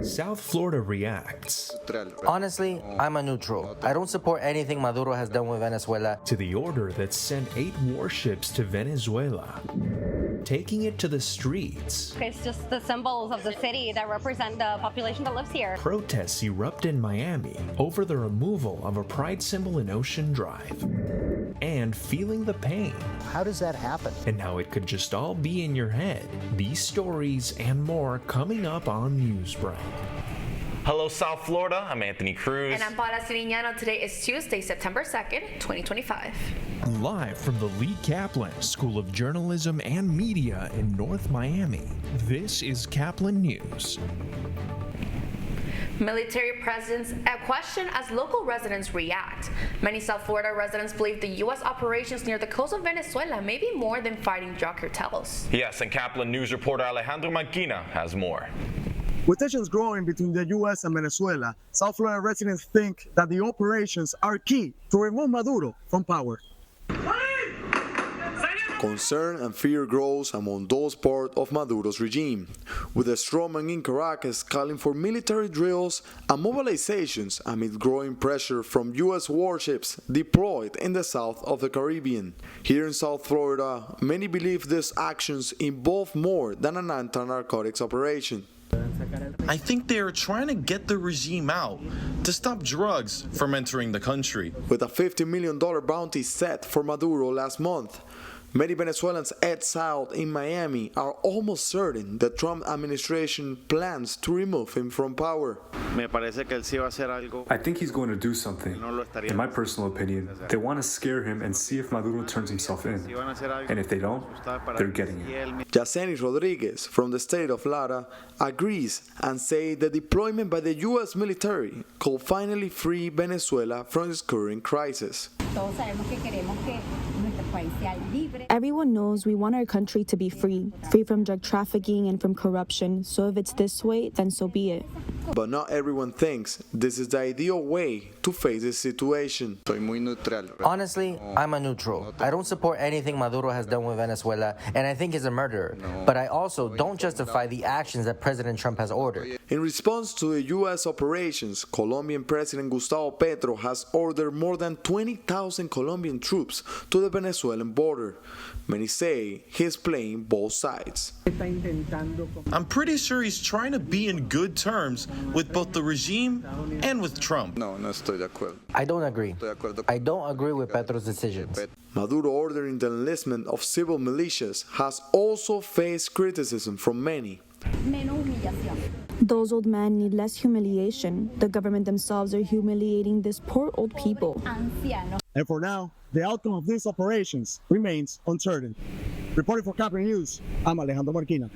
South Florida reacts Honestly, I'm a neutral. I don't support anything Maduro has done with Venezuela. to the order that sent 8 warships to Venezuela, taking it to the streets. It's just the symbols of the city that represent the population that lives here. Protests erupt in Miami over the removal of a pride symbol in Ocean Drive, and feeling the pain How does that happen? and how it could just all be in your head. These stories and more coming up on Newsbreak. Hello, South Florida. I'm Anthony Cruz. And I'm Paula Sirignano. Today is Tuesday, September 2nd, 2025. Live from the Lee Caplin School of Journalism and Media in North Miami, this is Caplin News. Military presence at question as local residents react. Many South Florida residents believe the U.S. operations near the coast of Venezuela may be more than fighting drug cartels. Yes, and Caplin News reporter Alejandro Maquina has more. With tensions growing between the U.S. and Venezuela, South Florida residents think that the operations are key to remove Maduro from power. Concern and fear grows among those part of Maduro's regime, with the strongmen in Caracas calling for military drills and mobilizations amid growing pressure from U.S. warships deployed in the south of the Caribbean. Here in South Florida, many believe these actions involve more than an anti-narcotics operation. I think they are trying to get the regime out to stop drugs from entering the country. With a $50 million bounty set for Maduro last month, many Venezuelans exiled in Miami are almost certain the Trump administration plans to remove him from power. I think he's going to do something. In my personal opinion, they want to scare him and see if Maduro turns himself in. And if they don't, they're getting it. Yaceni Rodriguez from the state of Lara agrees and says the deployment by the U.S. military could finally free Venezuela from its current crisis. Everyone knows we want our country to be free from drug trafficking and from corruption. So if it's this way, then so be it. But not everyone thinks this is the ideal way to face this situation. Honestly, I'm a neutral. I don't support anything Maduro has done with Venezuela, and I think he's a murderer. But I also don't justify the actions that President Trump has ordered. In response to the U.S. operations, Colombian President Gustavo Petro has ordered more than 20,000 Colombian troops to the Venezuelan border. Many say he's playing both sides. I'm pretty sure he's trying to be in good terms with both the regime and with Trump. I don't agree. I don't agree with Petro's decisions. Maduro ordering the enlistment of civil militias has also faced criticism from many. Those old men need less humiliation. The government themselves are humiliating these poor old people. And for now, the outcome of these operations remains uncertain. Reporting for Caplin News, I'm Alejandro Marquina.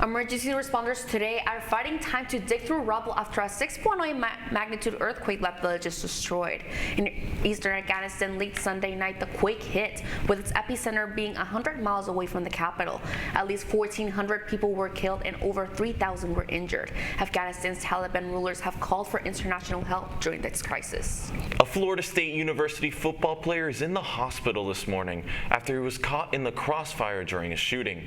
Emergency responders today are fighting time to dig through rubble after a 6.9 magnitude earthquake left villages destroyed. In eastern Afghanistan late Sunday night, the quake hit, with its epicenter being 100 miles away from the capital. At least 1,400 people were killed and over 3,000 were injured. Afghanistan's Taliban rulers have called for international help during this crisis. A Florida State University football player is in the hospital this morning after he was caught in the crossfire during a shooting.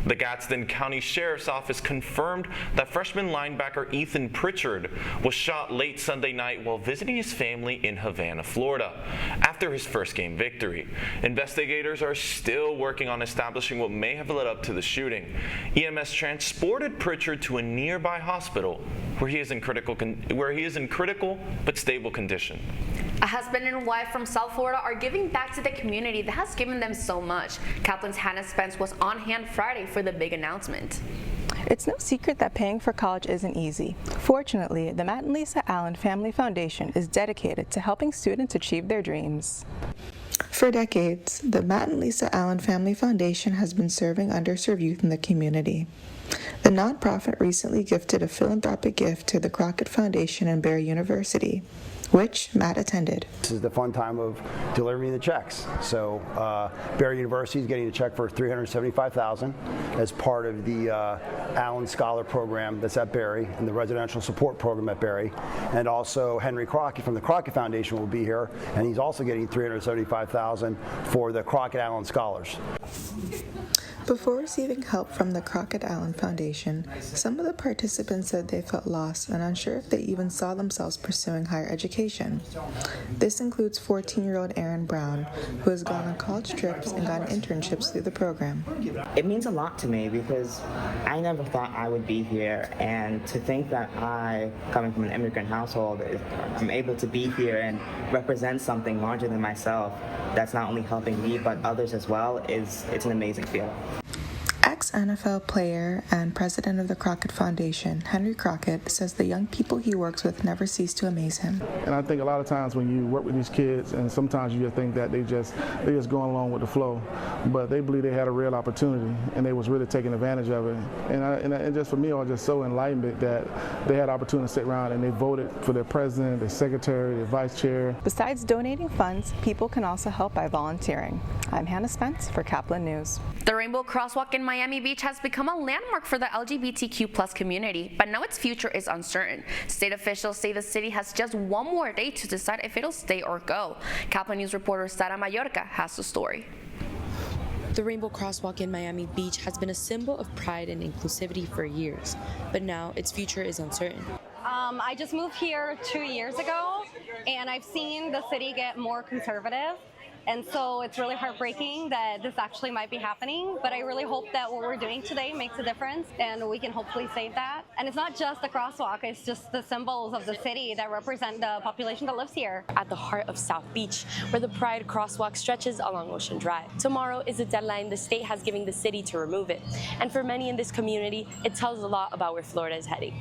The Gadsden County Sheriff's Office confirmed that freshman linebacker Ethan Pritchard was shot late Sunday night while visiting his family in Havana, Florida, after his first game victory. Investigators are still working on establishing what may have led up to the shooting. EMS transported Pritchard to a nearby hospital where he is in critical but stable condition. A husband and wife from South Florida are giving back to the community that has given them so much. Caplin's Hannah Spence was on hand Friday for the big announcement. It's no secret that paying for college isn't easy. Fortunately, the Matt and Lisa Allen Family Foundation is dedicated to helping students achieve their dreams. For decades, the Matt and Lisa Allen Family Foundation has been serving underserved youth in the community. The nonprofit recently gifted a philanthropic gift to the Crockett Foundation and Barry University, which Matt attended. This is the fun time of delivering the checks. So Barry University is getting a check for $375,000 as part of the Allen Scholar Program that's at Barry and the Residential Support Program at Barry. And also Henry Crockett from the Crockett Foundation will be here, and he's also getting $375,000 for the Crockett Allen Scholars. Before receiving help from the Crockett Allen Foundation, some of the participants said they felt lost and unsure if they even saw themselves pursuing higher education. This includes 14-year-old Aaron Brown, who has gone on college trips and gotten internships through the program. It means a lot to me because I never thought I would be here, and to think that I, coming from an immigrant household, I'm able to be here and represent something larger than myself that's not only helping me but others as well, it's an amazing feeling. Ex-NFL player and president of the Crockett Foundation, Henry Crockett, says the young people he works with never cease to amaze him. And I think a lot of times when you work with these kids, and sometimes you just think that they're just going along with the flow, but they believe they had a real opportunity, and they was really taking advantage of it. And just for me, I was just so enlightened that they had the opportunity to sit around and they voted for their president, their secretary, their vice chair. Besides donating funds, people can also help by volunteering. I'm Hannah Spence for Caplin News. The Rainbow Crosswalk in Miami Beach has become a landmark for the LGBTQ+ community, but now its future is uncertain. State officials say the city has just one more day to decide if it'll stay or go. Caplin News reporter Sara Mallorca has the story. The Rainbow Crosswalk in Miami Beach has been a symbol of pride and inclusivity for years, but now its future is uncertain. I just moved here 2 years ago, and I've seen the city get more conservative. And so it's really heartbreaking that this actually might be happening, but I really hope that what we're doing today makes a difference and we can hopefully save that. And it's not just the crosswalk, it's just the symbols of the city that represent the population that lives here. At the heart of South Beach, where the Pride Crosswalk stretches along Ocean Drive. Tomorrow is the deadline the state has given the city to remove it. And for many in this community, it tells a lot about where Florida is heading.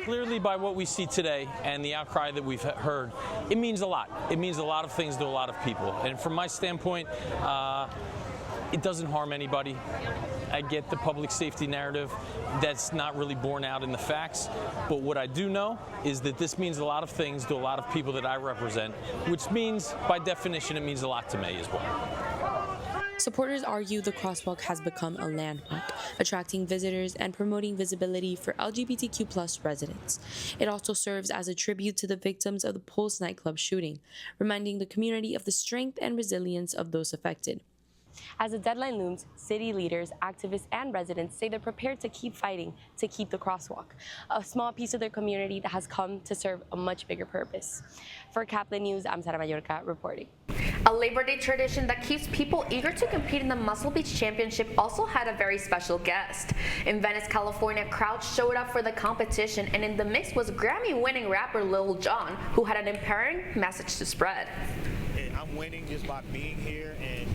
Clearly, by what we see today and the outcry that we've heard, it means a lot. It means a lot of things to a lot of people. And from my standpoint, it doesn't harm anybody. I get the public safety narrative that's not really borne out in the facts. But what I do know is that this means a lot of things to a lot of people that I represent, which means, by definition, it means a lot to me as well. Supporters argue the crosswalk has become a landmark, attracting visitors and promoting visibility for LGBTQ+ residents. It also serves as a tribute to the victims of the Pulse nightclub shooting, reminding the community of the strength and resilience of those affected. As the deadline looms, city leaders, activists, and residents say they're prepared to keep fighting to keep the crosswalk, a small piece of their community that has come to serve a much bigger purpose. For Caplin News, I'm Sara Mallorca reporting. A Labor Day tradition that keeps people eager to compete in the Muscle Beach Championship also had a very special guest. In Venice, California, crowds showed up for the competition, and in the mix was Grammy-winning rapper Lil Jon, who had an empowering message to spread. I'm winning just by being here and,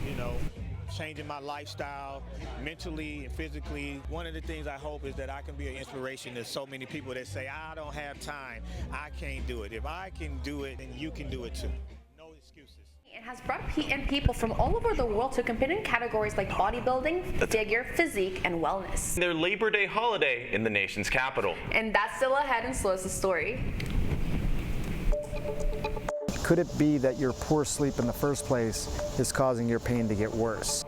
changing my lifestyle mentally and physically. One of the things I hope is that I can be an inspiration to so many people that say, I don't have time, I can't do it. If I can do it, then you can do it too. No excuses. It has brought people from all over the world to compete in categories like bodybuilding, figure, physique, and wellness. Their Labor Day holiday in the nation's capital. And that's still ahead in Slows' story. Could it be that your poor sleep in the first place is causing your pain to get worse?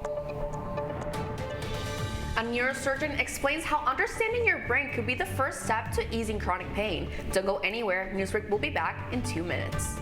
A neurosurgeon explains how understanding your brain could be the first step to easing chronic pain. Don't go anywhere. Newsbreak will be back in 2 minutes.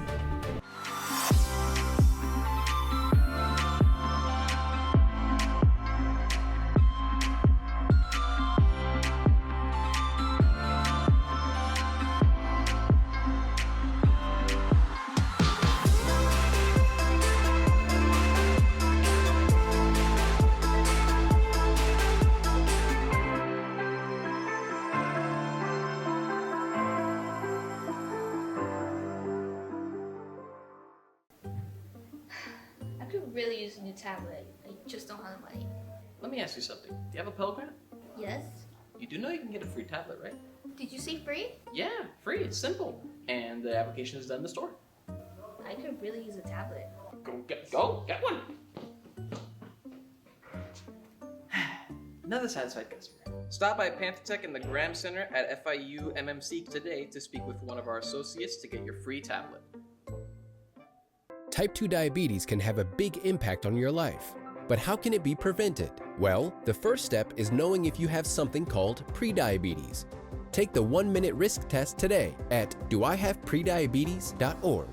Really use a new tablet. I just don't have the money. Let me ask you something. Do you have a Pell Grant? Yes. You do know you can get a free tablet, right? Did you say free? Yeah, free. It's simple. And the application is done in the store. I could really use a tablet. Go get one. Another satisfied customer. Stop by Pantotech in the Graham Center at FIU MMC today to speak with one of our associates to get your free tablet. Type 2 diabetes can have a big impact on your life. But how can it be prevented? Well, the first step is knowing if you have something called prediabetes. Take the 1-minute risk test today at doihaveprediabetes.org.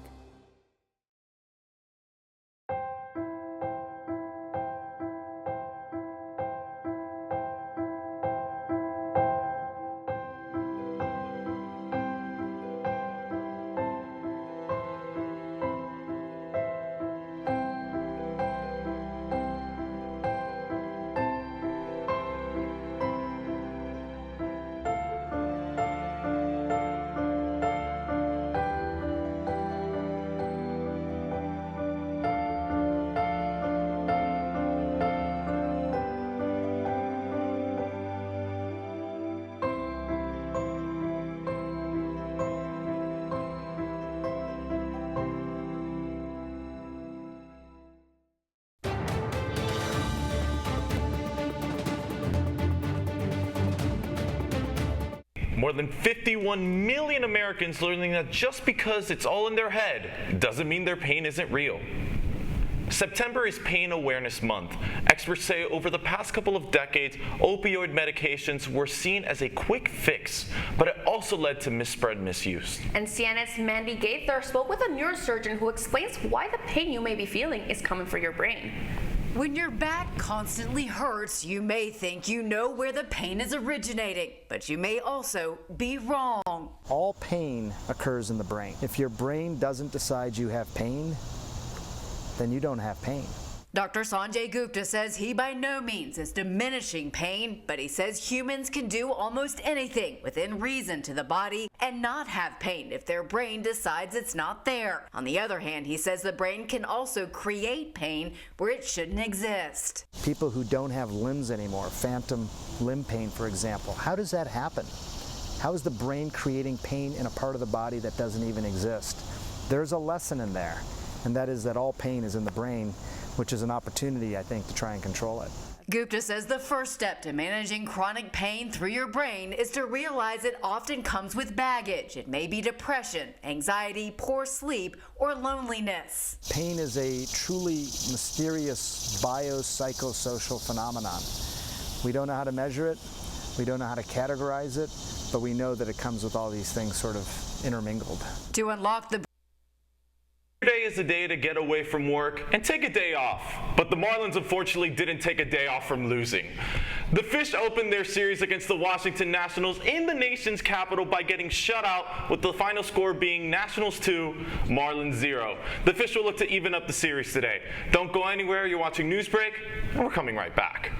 More than 51 million Americans learning that just because it's all in their head doesn't mean their pain isn't real. September is Pain Awareness Month. Experts say over the past couple of decades, opioid medications were seen as a quick fix, but it also led to misspread misuse. And CNN's Mandy Gaither spoke with a neurosurgeon who explains why the pain you may be feeling is coming from your brain. When your back constantly hurts, you may think you know where the pain is originating, but you may also be wrong. All pain occurs in the brain. If your brain doesn't decide you have pain, then you don't have pain. Dr. Sanjay Gupta says he by no means is diminishing pain, but he says humans can do almost anything within reason to the body and not have pain if their brain decides it's not there. On the other hand, he says the brain can also create pain where it shouldn't exist. People who don't have limbs anymore, phantom limb pain, for example, how does that happen? How is the brain creating pain in a part of the body that doesn't even exist? There's a lesson in there, and that is that all pain is in the brain, which is an opportunity, I think, to try and control it. Gupta says the first step to managing chronic pain through your brain is to realize it often comes with baggage. It may be depression, anxiety, poor sleep, or loneliness. Pain is a truly mysterious biopsychosocial phenomenon. We don't know how to measure it, we don't know how to categorize it, but we know that it comes with all these things sort of intermingled. To unlock the Today is a day to get away from work and take a day off, but the Marlins unfortunately didn't take a day off from losing. The Fish opened their series against the Washington Nationals in the nation's capital by getting shut out, with the final score being Nationals 2, Marlins 0. The Fish will look to even up the series today. Don't go anywhere, you're watching Newsbreak, and we're coming right back.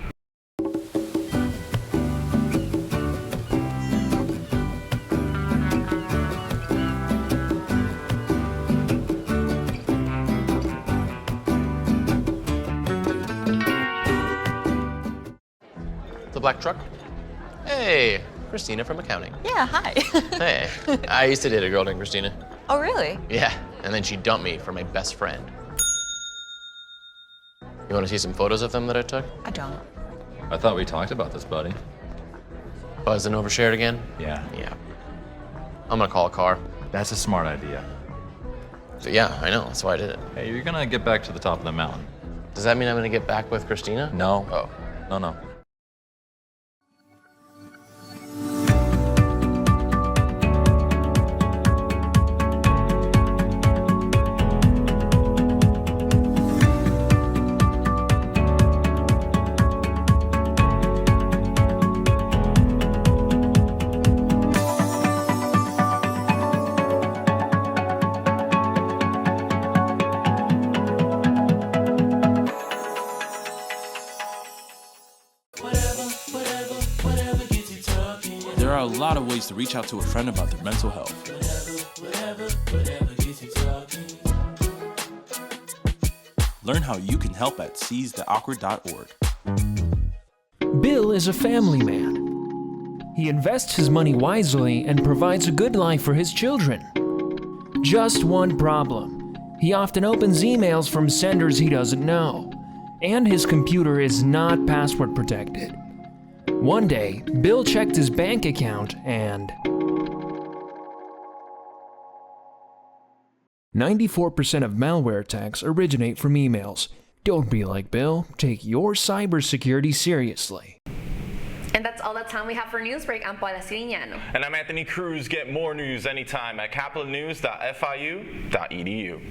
The black truck? Hey, Christina from accounting. Yeah, hi. Hey, I used to date a girl named Christina. Oh, really? Yeah, and then she dumped me for my best friend. You want to see some photos of them that I took? I don't. I thought we talked about this, buddy. Buzzed and overshared again? Yeah. Yeah. I'm gonna call a car. That's a smart idea. So, yeah, I know, that's why I did it. Hey, you're gonna get back to the top of the mountain. Does that mean I'm gonna get back with Christina? No. Oh. No. There are a lot of ways to reach out to a friend about their mental health. Learn how you can help at seizetheawkward.org. Bill is a family man. He invests his money wisely and provides a good life for his children. Just one problem. He often opens emails from senders he doesn't know, and his computer is not password protected. One day, Bill checked his bank account and 94% of malware attacks originate from emails. Don't be like Bill. Take your cybersecurity seriously. And that's all the time we have for Newsbreak. I'm Paula Sirignano. And I'm Anthony Cruz. Get more news anytime at caplinnews.fiu.edu.